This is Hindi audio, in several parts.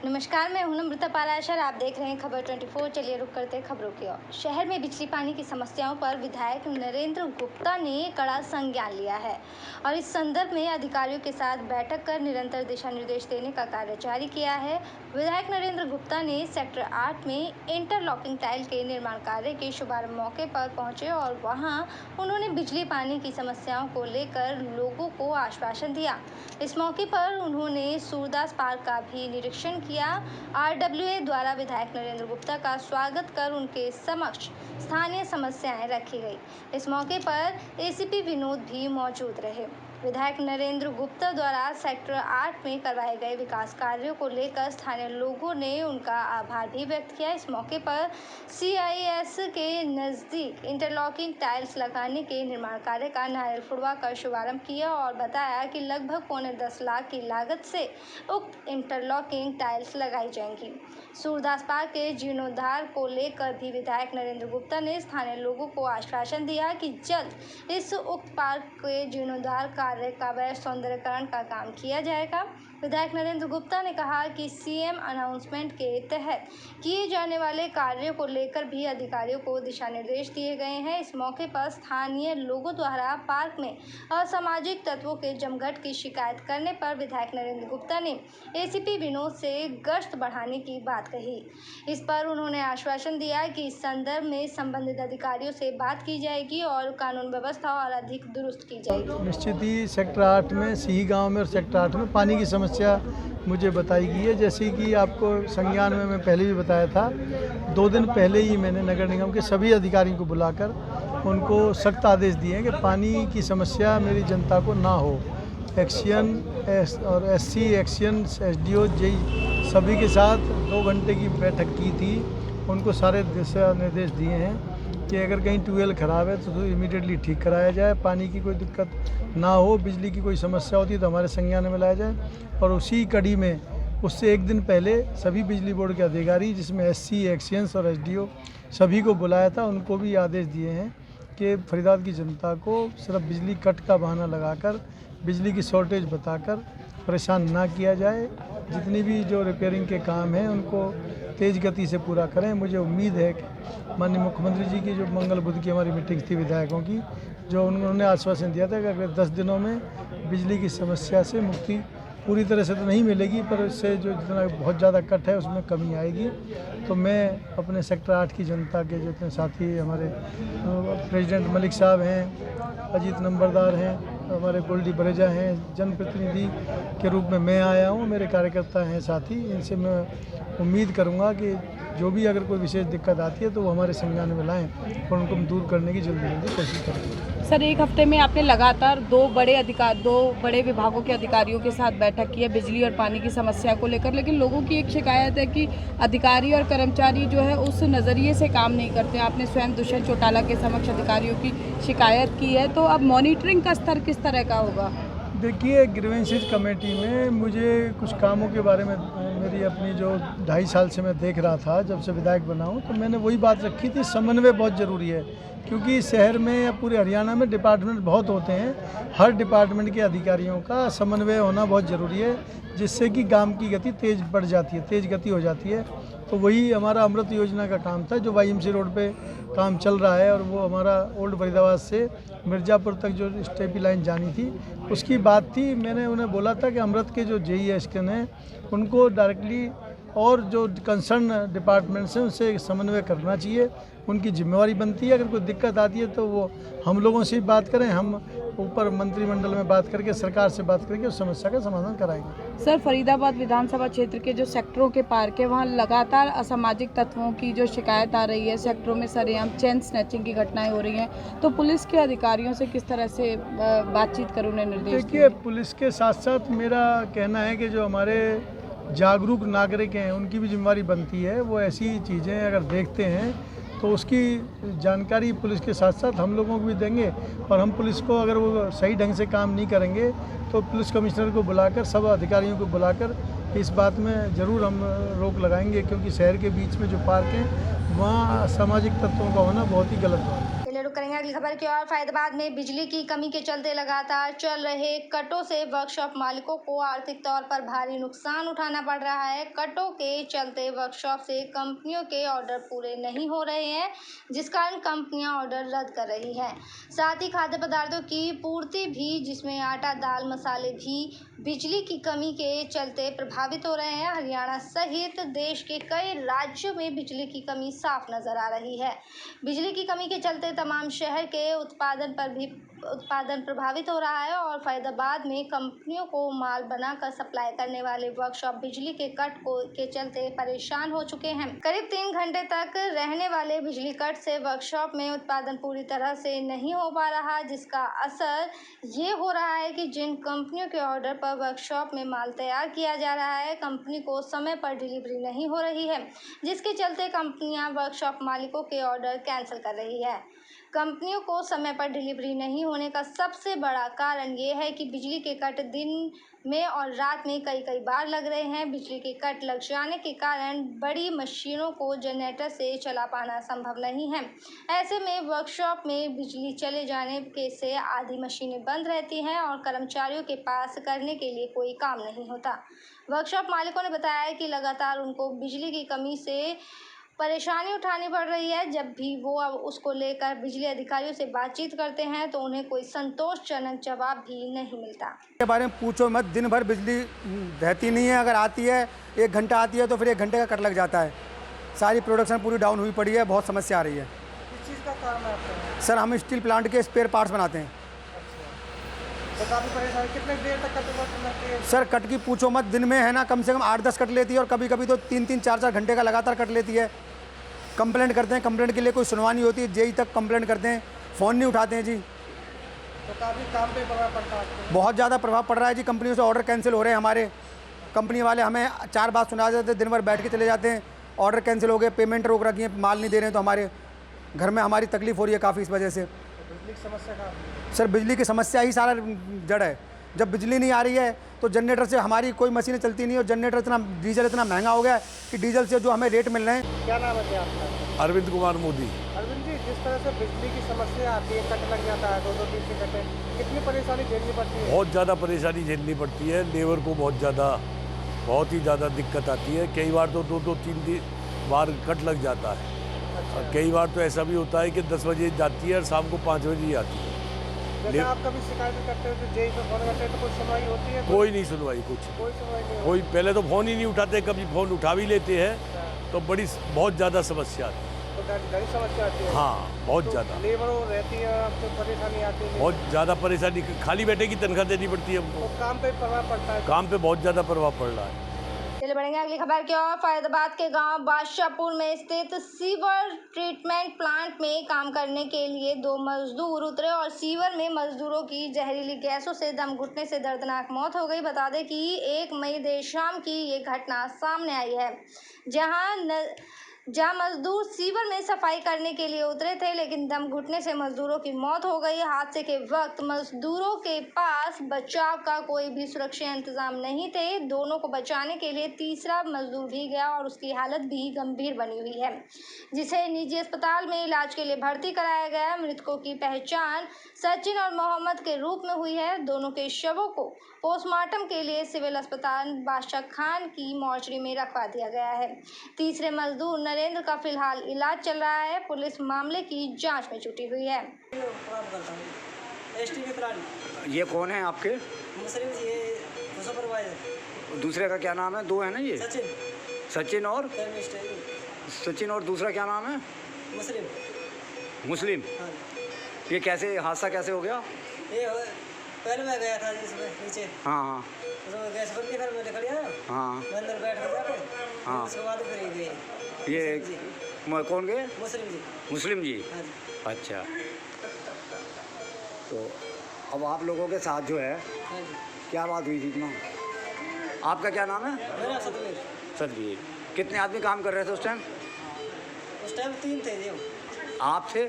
नमस्कार, मैं हूं नम्रता पाराशर। आप देख रहे हैं खबर 24। चलिए रुक करते हैं खबरों की ओर। शहर में बिजली पानी की समस्याओं पर विधायक नरेंद्र गुप्ता ने कड़ा संज्ञान लिया है और इस संदर्भ में अधिकारियों के साथ बैठक कर निरंतर दिशा निर्देश देने का कार्य जारी किया है। विधायक नरेंद्र गुप्ता ने सेक्टर 8 में इंटरलॉकिंग टाइल के निर्माण कार्य के शुभारंभ मौके पर पहुंचे और वहां उन्होंने बिजली पानी की समस्याओं को लेकर लोगों को आश्वासन दिया। इस मौके पर उन्होंने सूरदास पार्क का भी निरीक्षण किया। आरडब्ल्यूए द्वारा विधायक नरेंद्र गुप्ता का स्वागत कर उनके समक्ष स्थानीय समस्याएं रखी गई। इस मौके पर एसीपी विनोद भी मौजूद रहे। विधायक नरेंद्र गुप्ता द्वारा सेक्टर 8 में करवाए गए विकास कार्यों को लेकर स्थानीय लोगों ने उनका आभार भी व्यक्त किया। इस मौके पर सीआईएस के नज़दीक इंटरलॉकिंग टाइल्स लगाने के निर्माण कार्य का नारियल फुड़वा कर शुभारंभ किया और बताया कि लगभग 10.25 लाख की लागत से उक्त इंटरलॉकिंग टाइल्स लगाई जाएंगी। सूरदास पार्क के जीर्णोद्धार को लेकर भी विधायक नरेंद्र गुप्ता ने स्थानीय लोगों को आश्वासन दिया कि जल्द इस उक्त पार्क के जीर्णोद्धार कार्य का व सौंदर्यीकरण का काम किया जाएगा। विधायक नरेंद्र गुप्ता ने कहा कि सीएम अनाउंसमेंट के तहत किए जाने वाले कार्यों को लेकर भी अधिकारियों को दिशा निर्देश दिए गए हैं। इस मौके पर स्थानीय लोगों द्वारा पार्क में असामाजिक तत्वों के जमघट की शिकायत करने पर विधायक नरेंद्र गुप्ता ने एसीपी विनोद से गश्त बढ़ाने की बात कही। इस पर उन्होंने आश्वासन दिया कि इस संदर्भ में संबंधित अधिकारियों से बात की जाएगी और कानून व्यवस्था और अधिक दुरुस्त की जाएगी। निश्चित ही सेक्टर 8 में सिही गांव में और सेक्टर 8 में पानी की समस्या मुझे बताई गई है। जैसे कि आपको संज्ञान में मैं पहले भी बताया था, 2 दिन पहले ही मैंने नगर निगम के सभी अधिकारियों को बुलाकर उनको सख्त आदेश दिए हैं कि पानी की समस्या मेरी जनता को ना हो। एक्शियन और एससी एक्शियन एसडीओ जेई सभी के साथ 2 घंटे की बैठक की थी। उनको सारे दिशा निर्देश दिए हैं कि अगर कहीं ट्यूबवेल ख़राब है तो इमीडिएटली ठीक कराया जाए, पानी की कोई दिक्कत ना हो, बिजली की कोई समस्या होती है तो हमारे संज्ञान में लाया जाए। और उसी कड़ी में उससे 1 दिन पहले सभी बिजली बोर्ड के अधिकारी, जिसमें एससी एक्शियंस और एसडीओ सभी को बुलाया था, उनको भी आदेश दिए हैं कि फरीदाबाद की जनता को सिर्फ बिजली कट का बहाना लगाकर, बिजली की शॉर्टेज बताकर परेशान ना किया जाए। जितनी भी जो रिपेयरिंग के काम हैं उनको तेज़ गति से पूरा करें। मुझे उम्मीद है कि माननीय मुख्यमंत्री जी की जो मंगल बुध की हमारी मीटिंग थी विधायकों की, जो उन्होंने आश्वासन दिया था कि अगले 10 दिनों में बिजली की समस्या से मुक्ति पूरी तरह से तो नहीं मिलेगी, पर इससे जो जितना बहुत ज़्यादा कट है उसमें कमी आएगी। तो मैं अपने सेक्टर 8 की जनता के जितने साथी, हमारे प्रेसिडेंट मलिक साहब हैं, अजीत नंबरदार हैं, हमारे गोल्डी बरेजा हैं, जनप्रतिनिधि के रूप में मैं आया हूँ, मेरे कार्यकर्ता हैं साथी, इनसे मैं उम्मीद करूँगा कि जो भी अगर कोई विशेष दिक्कत आती है तो वो हमारे संज्ञान में लाएँ और उनको दूर करने की जल्दी कोशिश करेंगे। सर, 1 हफ्ते में आपने लगातार 2 बड़े विभागों के अधिकारियों के साथ बैठक की है बिजली और पानी की समस्या को लेकर, लेकिन लोगों की एक शिकायत है कि अधिकारी और कर्मचारी जो है उस नज़रिए से काम नहीं करते। आपने स्वयं दुष्यंत चौटाला के समक्ष अधिकारियों की शिकायत की है, तो अब मॉनिटरिंग का स्तर किस तरह का होगा? देखिए, ग्रीवेंसेज कमेटी में मुझे कुछ कामों के बारे में मेरी अपनी जो 2.5 साल से मैं देख रहा था, जब से विधायक बना हूँ, तो मैंने वही बात रखी थी, समन्वय बहुत ज़रूरी है। क्योंकि शहर में या पूरे हरियाणा में डिपार्टमेंट बहुत होते हैं, हर डिपार्टमेंट के अधिकारियों का समन्वय होना बहुत ज़रूरी है, जिससे कि काम की गति तेज़ बढ़ जाती है, तेज़ गति हो जाती है। तो वही हमारा अमृत योजना का काम था, जो वाईएमसी रोड पे काम चल रहा है, और वो हमारा ओल्ड फरीदाबाद से मिर्ज़ापुर तक जो स्टेपी लाइन जानी थी उसकी बात थी। मैंने उन्हें बोला था कि अमृत के जो जेईएसकन हैं उनको डायरेक्टली और जो कंसर्न डिपार्टमेंट्स हैं उनसे समन्वय करना चाहिए, उनकी जिम्मेवारी बनती है। अगर कोई दिक्कत आती है तो वो हम लोगों से बात करें, हम ऊपर मंत्रिमंडल में बात करके सरकार से बात करके उस समस्या का समाधान कराएंगे। सर, फरीदाबाद विधानसभा क्षेत्र के जो सेक्टरों के पार्क है वहाँ लगातार असामाजिक तत्वों की जो शिकायत आ रही है, सेक्टरों में सरेआम चेन स्नैचिंग की घटनाएं हो रही हैं, तो पुलिस के अधिकारियों से किस तरह से बातचीत कर उन्हें निर्देश? देखिए, पुलिस के साथ साथ मेरा कहना है कि जो हमारे जागरूक नागरिक हैं उनकी भी जिम्मेवारी बनती है। वो ऐसी चीज़ें अगर देखते हैं तो उसकी जानकारी पुलिस के साथ साथ हम लोगों को भी देंगे, और हम पुलिस को अगर वो सही ढंग से काम नहीं करेंगे तो पुलिस कमिश्नर को बुलाकर, सब अधिकारियों को बुलाकर इस बात में ज़रूर हम रोक लगाएंगे। क्योंकि शहर के बीच में जो पार्क हैं वहाँ सामाजिक तत्वों का होना बहुत ही गलत बात है। रुक करेंगे अगली खबर की ओर। फैजाबाद में बिजली की कमी के चलते लगातार चल रहे कटों से वर्कशॉप मालिकों को आर्थिक तौर पर भारी नुकसान उठाना पड़ रहा है। कटों के चलते वर्कशॉप से कंपनियों के ऑर्डर पूरे नहीं हो रहे हैं, जिस कारण कंपनियां ऑर्डर रद्द कर रही हैं। साथ ही खाद्य पदार्थों की पूर्ति भी, जिसमें आटा, दाल, मसाले भी बिजली की कमी के चलते प्रभावित हो रहे हैं। हरियाणा सहित देश के कई राज्यों में बिजली की कमी साफ नजर आ रही है। बिजली की कमी के चलते तमाम शहर के उत्पादन प्रभावित हो रहा है और फैजाबाद में कंपनियों को माल बनाकर सप्लाई करने वाले वर्कशॉप बिजली के कट के चलते परेशान हो चुके हैं। करीब 3 घंटे तक रहने वाले बिजली कट से वर्कशॉप में उत्पादन पूरी तरह से नहीं हो पा रहा, जिसका असर ये हो रहा है कि जिन कंपनियों के ऑर्डर पर वर्कशॉप में माल तैयार किया जा रहा है, कंपनी को समय पर डिलीवरी नहीं हो रही है, जिसके चलते कंपनियां वर्कशॉप मालिकों के ऑर्डर कैंसिल कर रही है। कंपनियों को समय पर डिलीवरी नहीं होने का सबसे बड़ा कारण ये है कि बिजली के कट दिन में और रात में कई बार लग रहे हैं। बिजली के कट लग जाने के कारण बड़ी मशीनों को जनरेटर से चला पाना संभव नहीं है। ऐसे में वर्कशॉप में बिजली चले जाने से आधी मशीनें बंद रहती हैं और कर्मचारियों के पास करने के लिए कोई काम नहीं होता। वर्कशॉप मालिकों ने बताया कि लगातार उनको बिजली की कमी से परेशानी उठानी पड़ रही है। जब भी वो अब उसको लेकर बिजली अधिकारियों से बातचीत करते हैं तो उन्हें कोई संतोषजनक जवाब भी नहीं मिलता। के बारे में पूछो मत, दिन भर बिजली रहती नहीं है। अगर आती है 1 घंटा आती है तो फिर 1 घंटे का कट लग जाता है। सारी प्रोडक्शन पूरी डाउन हुई पड़ी है, बहुत समस्या आ रही है। किस चीज़ का काम है आपका? सर हम स्टील प्लांट के स्पेयर पार्ट्स बनाते हैं। तो काफ़ी परेशानी, कितने देर तक कट लगती है? सर कट की पूछो मत, दिन में है ना कम से कम 8-10 कट लेती है और कभी कभी तो 3-3, 4-4 घंटे का लगातार कट लेती है। कंप्लेंट करते हैं, कंप्लेंट के लिए कोई सुनवाई नहीं होती है। जेई तक कंप्लेंट करते हैं, फ़ोन नहीं उठाते हैं जी। तो काफ़ी काम पे प्रभाव पड़ता है आपको? बहुत ज़्यादा प्रभाव पड़ रहा है जी। कंपनियों से ऑर्डर कैंसिल हो रहे हैं हमारे। कंपनी वाले हमें 4 बात सुना देते हैं, दिन भर बैठ के चले जाते हैं। ऑर्डर कैंसिल हो गए, पेमेंट रोक रखी है, माल नहीं दे रहे हैं, तो हमारे घर में हमारी तकलीफ़ हो रही है काफ़ी इस वजह से। बिजली की समस्या का? सर बिजली की समस्या ही सारा जड़ है। जब बिजली नहीं आ रही है तो जनरेटर से हमारी कोई मशीनें चलती नहीं, और जनरेटर डीजल इतना महंगा हो गया है कि डीजल से जो हमें रेट मिल रहे हैं। क्या नाम है आपका? अरविंद कुमार मोदी। अरविंद जी, जिस तरह से बिजली की समस्या आती है, कट लग जाता है 2-2, 3-3 घंटे, कितनी परेशानी झेलनी पड़ती है? बहुत ज़्यादा परेशानी झेलनी पड़ती है। लेबर को बहुत ही ज़्यादा दिक्कत आती है। कई बार तो 2-2, 3 बार कट लग जाता है। अच्छा। और कई बार तो ऐसा भी होता है कि 10 बजे जाती है और शाम को 5 बजे ही आती है। जैसे आप कभी शिकायत करते हो तो जेई पे फोन करते हैं तो कोई सुनवाई होती है? कोई नहीं सुनवाई, कोई सुनवाई नहीं कोई पहले तो फ़ोन ही नहीं उठाते, कभी फ़ोन उठा भी लेते हैं तो बहुत ज़्यादा समस्या आती है। तो बड़ी समस्या आती है। हाँ, बहुत तो ज़्यादा, लेबर रहती है, आपको परेशानी आती है? बहुत ज़्यादा परेशानी। खाली बैठे की तनख्वाह देनी पड़ती है हमको। तो काम पे प्रभाव पड़ता है? काम पे बहुत ज़्यादा प्रभाव पड़ रहा है। चलिए बढ़ेंगे अगली खबर की ओर। फैजाबाद के गांव बादशाहपुर में स्थित सीवर ट्रीटमेंट प्लांट में काम करने के लिए 2 मजदूर उतरे और सीवर में मजदूरों की जहरीली गैसों से दम घुटने से दर्दनाक मौत हो गई। बता दें कि 1 मई देर शाम की ये घटना सामने आई है, जहां मजदूर सीवर में सफाई करने के लिए उतरे थे, लेकिन दम घुटने से मजदूरों की मौत हो गई। हादसे के वक्त मजदूरों के पास बचाव का कोई भी सुरक्षा इंतजाम नहीं थे। दोनों को बचाने के लिए तीसरा मजदूर भी गया और उसकी हालत भी गंभीर बनी हुई है, जिसे निजी अस्पताल में इलाज के लिए भर्ती कराया गया। मृतकों की पहचान सचिन और मोहम्मद के रूप में हुई है। दोनों के शवों को पोस्टमार्टम के लिए सिविल अस्पताल बादशाह खान की मॉर्चरी में रखवा दिया गया है। तीसरे मजदूर नरेंद्र का फिलहाल इलाज चल रहा है। पुलिस मामले की जांच में जुटी हुई है। ये कौन है आपके? मुस्लिम जी, ये सुपरवाइजर। दूसरे का क्या नाम है? 2 है ना ये? सचिन और सचिन, और दूसरा क्या नाम है? मुस्लिम। हाँ। ये कैसे हादसा कैसे हो गया? ये पहले मैं गया था जिसमें नीचे। हाँ उसमें गैस बंद की, फिर मैं निकल गया। हाँ मैं अंदर बैठ कर जाके हाँ। उसके बाद फिर ये गए। ये कौन गए? मुस्लिम जी। हाँ जी। अच्छा, तो अब आप लोगों के साथ जो है हाँ जी। क्या बात हुई थी इतना? आपका क्या नाम है? मेरा सतवीर। सतवीर। कितने आदमी काम कर रहे थे उस टाइम? उस टाइम 3 थे जी। आप थे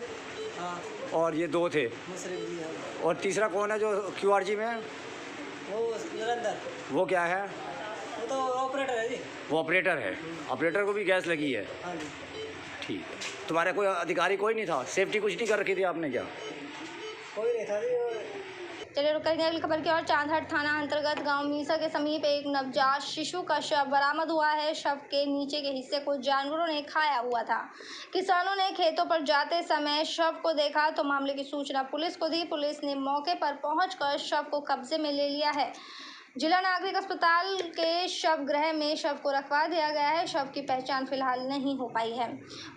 हाँ। और ये 2 थे, मुस्लिम जी। हाँ। और तीसरा कौन है जो QRG में है? वो नरेंद्र। वो क्या है? वो तो ऑपरेटर है जी। वो ऑपरेटर है। ऑपरेटर को भी गैस लगी है? हाँ जी। ठीक है, तुम्हारे कोई अधिकारी कोई नहीं था, सेफ्टी कुछ नहीं कर रखी थी आपने क्या? कोई नहीं था जी। चलिए रुक करेंगे अगली खबर की ओर। चांदहट थाना अंतर्गत गांव मीसा के समीप एक नवजात शिशु का शव बरामद हुआ है। शव के नीचे के हिस्से को जानवरों ने खाया हुआ था। किसानों ने खेतों पर जाते समय शव को देखा तो मामले की सूचना पुलिस को दी। पुलिस ने मौके पर पहुंचकर शव को कब्जे में ले लिया है। जिला नागरिक अस्पताल के शव गृह में शव को रखवा दिया गया है। शव की पहचान फिलहाल नहीं हो पाई है।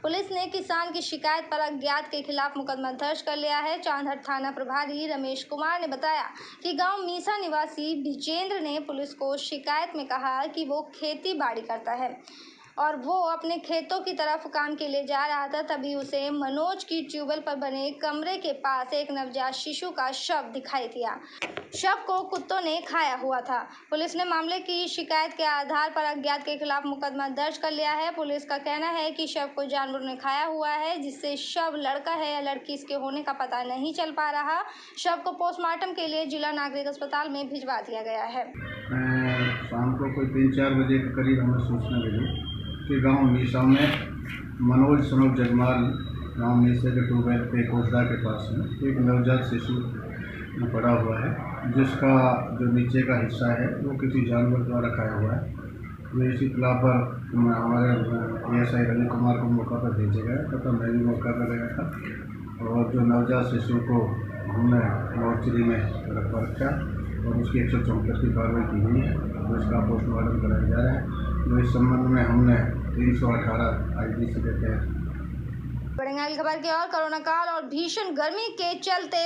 पुलिस ने किसान की शिकायत पर अज्ञात के खिलाफ मुकदमा दर्ज कर लिया है। चांदहट थाना प्रभारी रमेश कुमार ने बताया कि गांव मीसा निवासी विजेंद्र ने पुलिस को शिकायत में कहा कि वो खेती बाड़ी करता है और वो अपने खेतों की तरफ काम के लिए जा रहा था, तभी उसे मनोज की ट्यूबवेल पर बने कमरे के पास एक नवजात शिशु का शव दिखाई दिया। शव को कुत्तों ने खाया हुआ था। पुलिस ने मामले की शिकायत के आधार पर अज्ञात के खिलाफ मुकदमा दर्ज कर लिया है। पुलिस का कहना है कि शव को जानवरों ने खाया हुआ है, जिससे शव लड़का है या लड़की इसके होने का पता नहीं चल पा रहा। शव को पोस्टमार्टम के लिए जिला नागरिक अस्पताल में भिजवा दिया गया है। शाम को कोई 3-4 बजे के करीब हमें सूचना मिली कि गांव मीसा में मनोज सनोज जगमाल गांव मीसा के ट्यूबवेल पे कोटदा के पास में एक नवजात शिशु पड़ा हुआ है, जिसका जो नीचे का हिस्सा है वो किसी जानवर द्वारा खाया हुआ है। तो इसी इत्तला पर हमारे PSI रवि कुमार को मौका पर भेजा गया तथा मैं भी मौका पर गया था और जो नवजात शिशु को हमने मॉर्चरी में रखा और उसकी 174 की कार्रवाई की हुई है। तो इसका पोस्टमार्टम कराया जा रहा है। तो इस संबंध में हमने 318 IPC के तहत बढ़ेंगे अगली खबर की ओर। कोरोना काल और भीषण गर्मी के चलते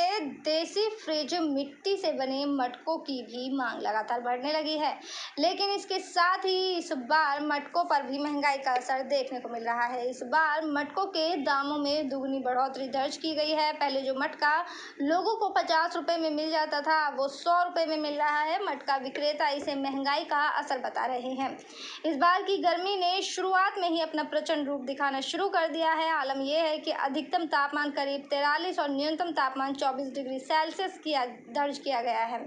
देसी फ्रिज मिट्टी से बने मटकों की भी मांग लगातार बढ़ने लगी है, लेकिन इसके साथ ही इस बार मटकों पर भी महंगाई का असर देखने को मिल रहा है। इस बार मटकों के दामों में दुगनी बढ़ोतरी दर्ज की गई है। पहले जो मटका लोगों को 50 रुपये में मिल जाता था, वो 100 रुपये में मिल रहा है। मटका विक्रेता इसे महंगाई का असर बता रहे हैं। इस बार की गर्मी ने शुरुआत में ही अपना प्रचंड रूप दिखाना शुरू कर दिया है। आलम यह है कि अधिकतम तापमान करीब 43 और न्यूनतम तापमान 24 डिग्री सेल्सियस दर्ज किया गया है।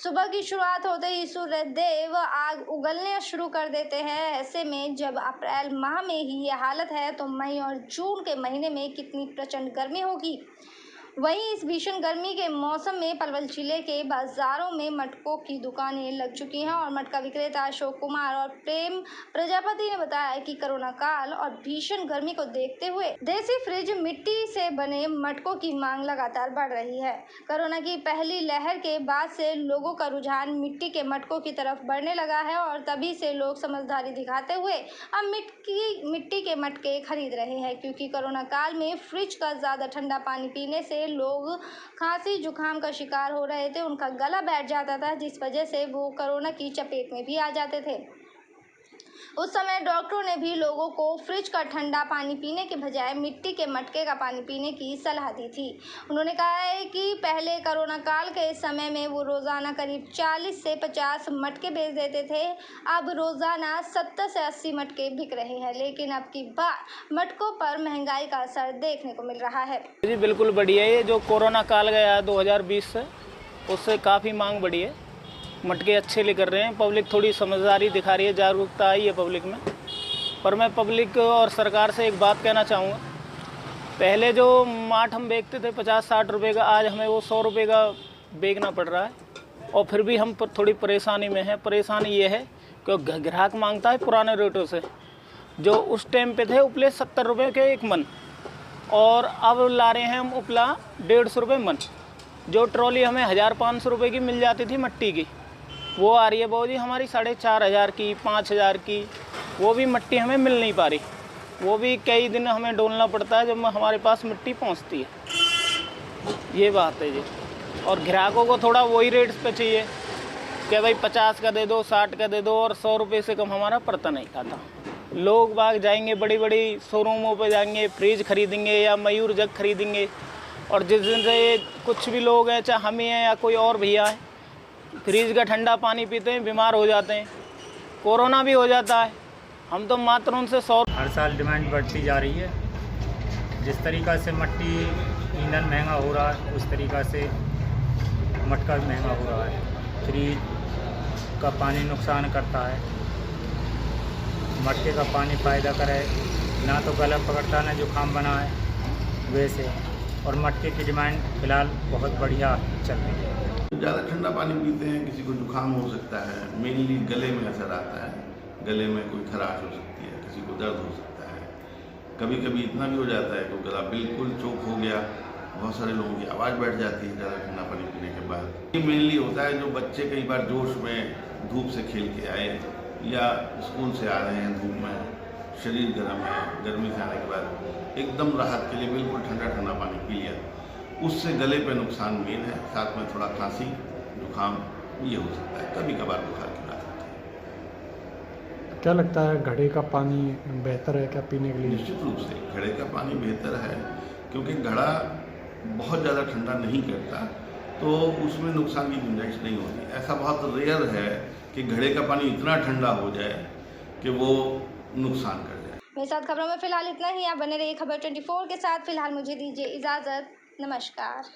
सुबह की शुरुआत होते ही सूर्य देव आग उगलने शुरू कर देते हैं। ऐसे में जब अप्रैल माह में ही ये हालत है तो मई और जून के महीने में कितनी प्रचंड गर्मी होगी। वहीं इस भीषण गर्मी के मौसम में पलवल जिले के बाजारों में मटकों की दुकानें लग चुकी हैं और मटका विक्रेता अशोक कुमार और प्रेम प्रजापति ने बताया कि कोरोना काल और भीषण गर्मी को देखते हुए देसी फ्रिज मिट्टी से बने मटकों की मांग लगातार बढ़ रही है। कोरोना की पहली लहर के बाद से लोगों का रुझान मिट्टी के मटकों की तरफ बढ़ने लगा है और तभी से लोग समझदारी दिखाते हुए अब मिट्टी के मटके खरीद रहे हैं, क्योंकि कोरोना काल में फ्रिज का ज़्यादा ठंडा पानी पीने से लोग खांसी जुकाम का शिकार हो रहे थे, उनका गला बैठ जाता था, जिस वजह से वो कोरोना की चपेट में भी आ जाते थे। उस समय डॉक्टरों ने भी लोगों को फ्रिज का ठंडा पानी पीने के बजाय मिट्टी के मटके का पानी पीने की सलाह दी थी। उन्होंने कहा है कि पहले कोरोना काल के समय में वो रोज़ाना करीब 40 से 50 मटके बेच देते थे। अब रोज़ाना 70 से 80 मटके बिक रहे हैं, लेकिन अब की बार मटकों पर महंगाई का असर देखने को मिल रहा है। जी बिल्कुल बढ़िया है। जो कोरोना काल गया 2020 से, उससे काफ़ी मांग बढ़ी है। मटके अच्छे लेकर रहे हैं, पब्लिक थोड़ी समझदारी दिखा रही है, जागरूकता आई है पब्लिक में। पर मैं पब्लिक और सरकार से एक बात कहना चाहूँगा, पहले जो माठ हम बेचते थे 50-60 रुपये का, आज हमें वो 100 रुपये का बेचना पड़ रहा है और फिर भी हम थोड़ी परेशानी में हैं। परेशानी ये है कि ग्राहक मांगता है पुराने रेटों से। जो उस टाइम पे थे उपले 70 रुपये के एक मन, और अब ला रहे हैं हम उपला 150 रुपये मन। जो ट्रॉली हमें 1500 रुपये की मिल जाती थी मट्टी की, वो आ रही है बाबू जी हमारी 4500 की, 5000 की। वो भी मट्टी हमें मिल नहीं पा रही, वो भी कई दिन हमें डोलना पड़ता है जब हमारे पास मिट्टी पहुंचती है। ये बात है जी। और ग्राहकों को थोड़ा वही रेट्स पे चाहिए कि भाई 50 का दे दो, 60 का दे दो, और 100 रुपये से कम हमारा पड़ता नहीं खाता। लोग बाग जाएंगे, बड़ी बड़ी शोरूमों पे जाएंगे, फ्रिज खरीदेंगे या मयूर जग खरीदेंगे, और जिस दिन से कुछ भी लोग हैं, चाहे हम ही हैं या कोई और भैया है, फ्रिज का ठंडा पानी पीते हैं, बीमार हो जाते हैं, कोरोना भी हो जाता है। हम तो मात्र उनसे 100। हर साल डिमांड बढ़ती जा रही है। जिस तरीक़ा से मट्टी ईंधन महंगा हो रहा है, उस तरीक़ा से मटका भी महंगा हो रहा है। फ्रिज का पानी नुकसान करता है, मटके का पानी फ़ायदा करे ना तो गला पकड़ता ना जुकाम बना है वैसे। और मटके की डिमांड फ़िलहाल बहुत बढ़िया चल रही है। ज़्यादा ठंडा पानी पीते हैं, किसी को जुकाम हो सकता है, मेनली गले में असर आता है, गले में कोई खराश हो सकती है, किसी को दर्द हो सकता है, कभी कभी इतना भी हो जाता है कि गला बिल्कुल चोक हो गया, बहुत सारे लोगों की आवाज़ बैठ जाती है ज़्यादा ठंडा पानी पीने के बाद। ये मेनली होता है जो बच्चे कई बार जोश में धूप से खेल के आए या स्कूल से आ रहे हैं धूप में, शरीर गर्म है, गर्मी से आने के बाद एकदम राहत के लिए बिल्कुल ठंडा ठंडा पानी पी लिया, उससे गले पे नुकसान मेन है, साथ में थोड़ा खांसी जुकाम ये हो सकता है, कभी कभार बुखार की बात होती है। क्या लगता है घड़े का पानी बेहतर है क्या पीने के लिए? निश्चित रूप से घड़े का पानी बेहतर है, क्योंकि घड़ा बहुत ज़्यादा ठंडा नहीं करता, तो उसमें नुकसान की गुंजाइश नहीं होती। ऐसा बहुत रेयर है कि घड़े का पानी इतना ठंडा हो जाए कि वो नुकसान कर जाए। मेरे साथ खबरों में फिलहाल इतना ही। आप बने रहिए खबर 24 के साथ। फिलहाल मुझे दीजिए इजाज़त। नमस्कार।